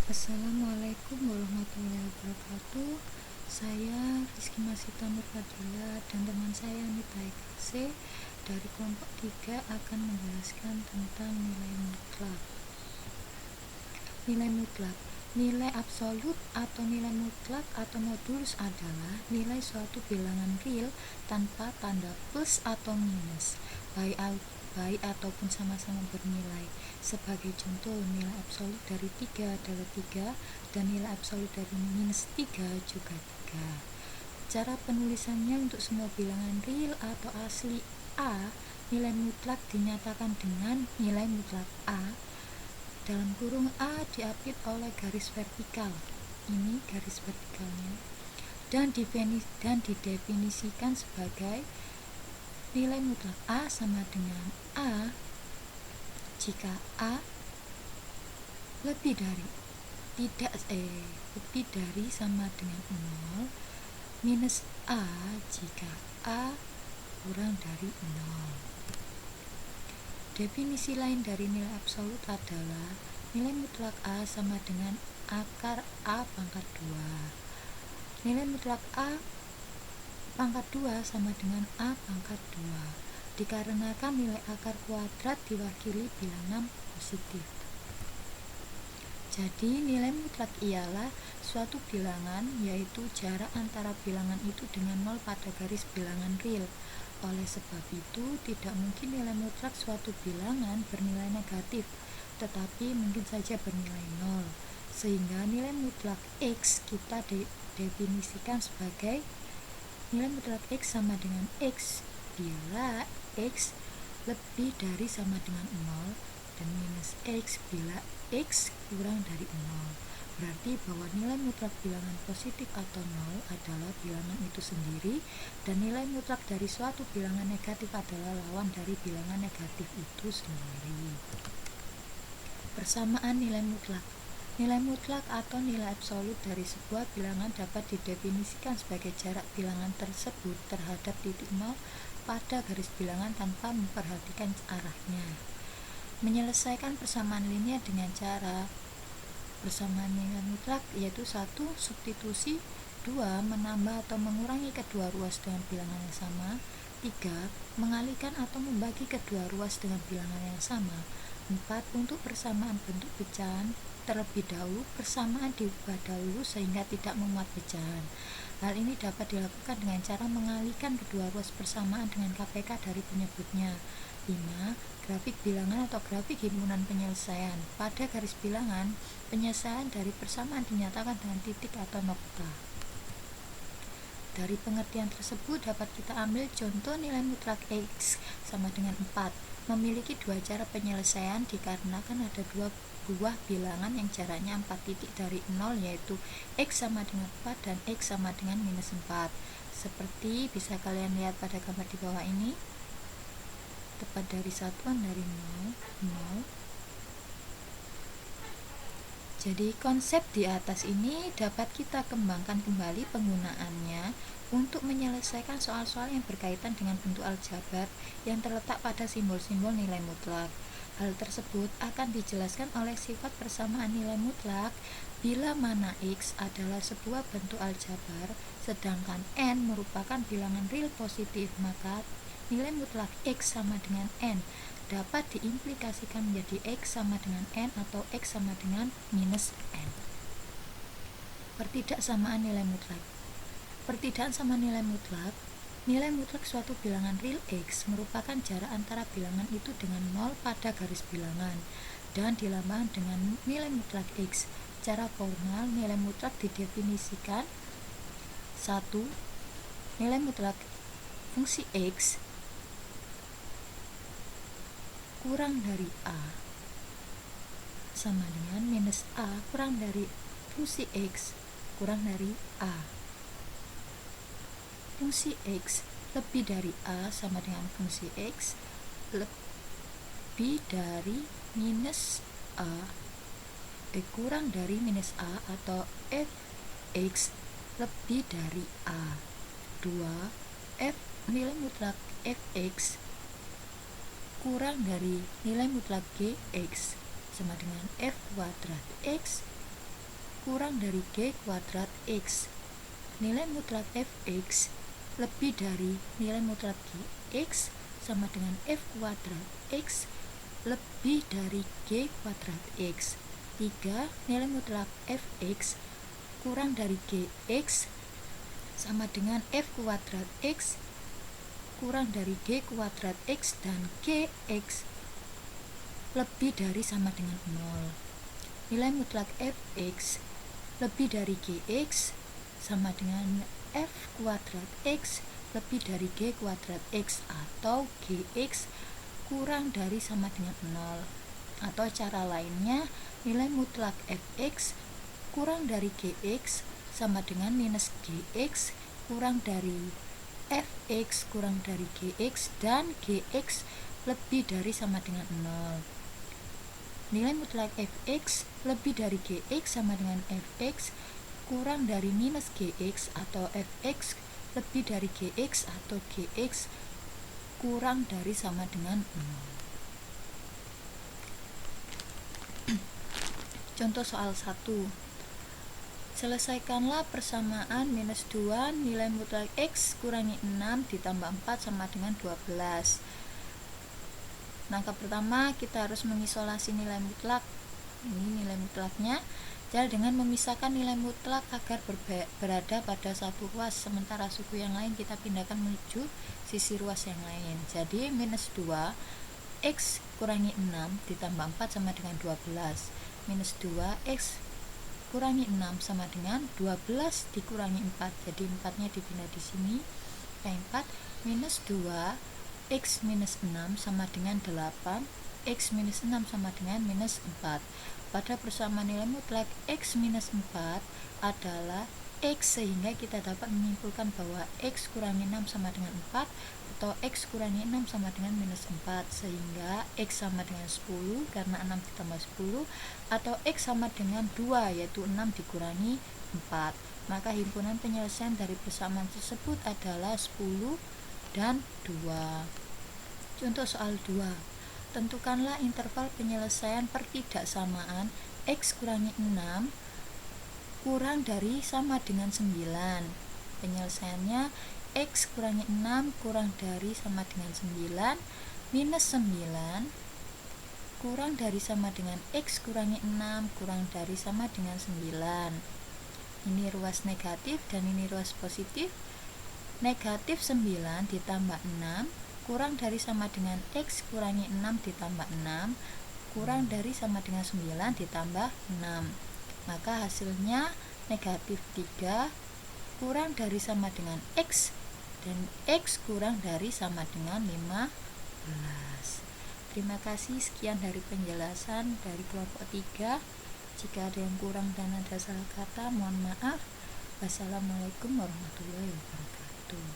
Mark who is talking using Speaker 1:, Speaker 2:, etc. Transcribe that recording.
Speaker 1: Assalamualaikum warahmatullahi wabarakatuh. Saya Rizky Masita Nurfadila dan teman saya Anita Ekase dari kelompok 3 akan menjelaskan tentang nilai mutlak. Nilai mutlak, nilai absolut atau nilai mutlak atau modulus adalah nilai suatu bilangan real tanpa tanda plus atau minus, baik ataupun sama-sama bernilai. Sebagai contoh, nilai absolut dari 3 adalah 3 dan nilai absolut dari minus 3 juga 3. Cara penulisannya untuk semua bilangan real atau asli A, nilai mutlak dinyatakan dengan nilai mutlak A dalam kurung A diapit oleh garis vertikal. Ini garis vertikalnya. Dan didefinisikan sebagai nilai mutlak A sama dengan A jika A lebih dari sama dengan 0, minus A jika A kurang dari 0. Definisi lain dari nilai absolut adalah nilai mutlak A sama dengan akar A pangkat 2. Nilai mutlak A pangkat 2 sama dengan A pangkat 2 dikarenakan nilai akar kuadrat diwakili bilangan positif. Jadi nilai mutlak ialah suatu bilangan, yaitu jarak antara bilangan itu dengan 0 pada garis bilangan real. Oleh sebab itu, tidak mungkin nilai mutlak suatu bilangan bernilai negatif, tetapi mungkin saja bernilai 0. Sehingga nilai mutlak X kita definisikan sebagai nilai mutlak X sama dengan X bila X lebih dari sama dengan 0 dan minus X bila X kurang dari 0. Berarti bahwa nilai mutlak bilangan positif atau 0 adalah bilangan itu sendiri, dan nilai mutlak dari suatu bilangan negatif adalah lawan dari bilangan negatif itu sendiri. Persamaan nilai mutlak. Nilai mutlak atau nilai absolut dari sebuah bilangan dapat didefinisikan sebagai jarak bilangan tersebut terhadap titik 0 pada garis bilangan tanpa memperhatikan arahnya. Menyelesaikan persamaan linear dengan cara persamaan nilai mutlak yaitu 1. Substitusi, 2. Menambah atau mengurangi kedua ruas dengan bilangan yang sama, 3. Mengalihkan atau membagi kedua ruas dengan bilangan yang sama, 4. Untuk persamaan bentuk pecahan terlebih dahulu persamaan diubah dahulu sehingga tidak memuat pecahan. Hal ini dapat dilakukan dengan cara mengalihkan kedua ruas persamaan dengan KPK dari penyebutnya. 5. Grafik bilangan atau grafik himpunan penyelesaian. Pada garis bilangan, penyelesaian dari persamaan dinyatakan dengan titik atau nokta. Dari pengertian tersebut dapat kita ambil contoh nilai mutlak X sama dengan 4. Memiliki dua cara penyelesaian dikarenakan ada dua buah bilangan yang jaraknya 4 titik dari 0, yaitu X sama dengan 4 dan X sama dengan minus 4. Seperti bisa kalian lihat pada gambar di bawah ini. Tepat dari satuan dari 0. Jadi konsep di atas ini dapat kita kembangkan kembali penggunaannya untuk menyelesaikan soal-soal yang berkaitan dengan bentuk aljabar yang terletak pada simbol-simbol nilai mutlak. Hal tersebut akan dijelaskan oleh sifat persamaan nilai mutlak bila mana X adalah sebuah bentuk aljabar sedangkan N merupakan bilangan real positif, maka nilai mutlak X sama dengan N dapat diimplikasikan menjadi X sama dengan N atau X sama dengan minus N. Pertidaksamaan nilai mutlak. Pertidaan sama nilai mutlak. Nilai mutlak suatu bilangan real X merupakan jarak antara bilangan itu dengan 0 pada garis bilangan dan dilambangkan dengan nilai mutlak X. Secara formal, nilai mutlak didefinisikan 1. Nilai mutlak fungsi X kurang dari A sama dengan minus A kurang dari fungsi X kurang dari A. Fungsi X lebih dari A sama dengan fungsi X lebih dari minus A kurang dari minus A atau Fx lebih dari A. 2. Nilai mutlak Fx kurang dari nilai mutlak Gx sama dengan F kuadrat X kurang dari G kuadrat X. Nilai mutlak fx lebih dari nilai mutlak Gx sama dengan f kuadrat X lebih dari G kuadrat X. 3. Nilai mutlak fx kurang dari Gx sama dengan f kuadrat X kurang dari G kuadrat X dan Gx lebih dari sama dengan 0. Nilai mutlak fx lebih dari Gx sama dengan f kuadrat X lebih dari G kuadrat X atau Gx kurang dari sama dengan 0. Atau cara lainnya, nilai mutlak fx kurang dari Gx sama dengan minus Gx kurang dari fx kurang dari Gx dan Gx lebih dari sama dengan 0. Nilai mutlak fx lebih dari Gx sama dengan fx kurang dari minus Gx atau fx lebih dari Gx atau Gx kurang dari sama dengan 0. Contoh soal 1. Selesaikanlah persamaan minus 2 nilai mutlak X kurangi 6 ditambah 4 sama dengan 12. Langkah pertama, kita harus mengisolasi nilai mutlak. Ini nilai mutlaknya. Cara dengan memisahkan nilai mutlak agar berada pada satu ruas, sementara suku yang lain kita pindahkan menuju sisi ruas yang lain. Jadi minus 2 X kurangi 6 ditambah 4 sama dengan 12. Minus 2 X kurangi 6 sama dengan 12 dikurangi 4. Jadi 4 nya dipindah di sini. 4 minus 2 X minus 6 sama dengan 8. X minus 6 sama dengan minus 4. Pada persamaan nilai mutlak X minus 4 adalah X, sehingga kita dapat menyimpulkan bahwa X kurangi 6 sama dengan 4 atau X kurangi 6 sama dengan minus 4, sehingga X sama dengan 10 karena 6 ditambah 10, atau X sama dengan 2 yaitu 6 dikurangi 4. Maka himpunan penyelesaian dari persamaan tersebut adalah 10 dan 2. Contoh soal 2. Tentukanlah interval penyelesaian pertidaksamaan X kurangi 6 kurang dari sama dengan 9. Penyelesaiannya X kurangi 6 kurang dari sama dengan 9 minus 9 kurang dari sama dengan X kurangi 6 kurang dari sama dengan 9. Ini ruas negatif dan ini ruas positif. Negatif 9 ditambah 6 kurang dari sama dengan X kurangi 6 ditambah 6 kurang dari sama dengan 9 ditambah 6. Maka hasilnya negatif 3 kurang dari sama dengan X dan X kurang dari sama dengan 15. Terima kasih, sekian dari penjelasan dari kelompok 3. Jika ada yang kurang dan ada salah kata, mohon maaf. Wassalamualaikum warahmatullahi wabarakatuh.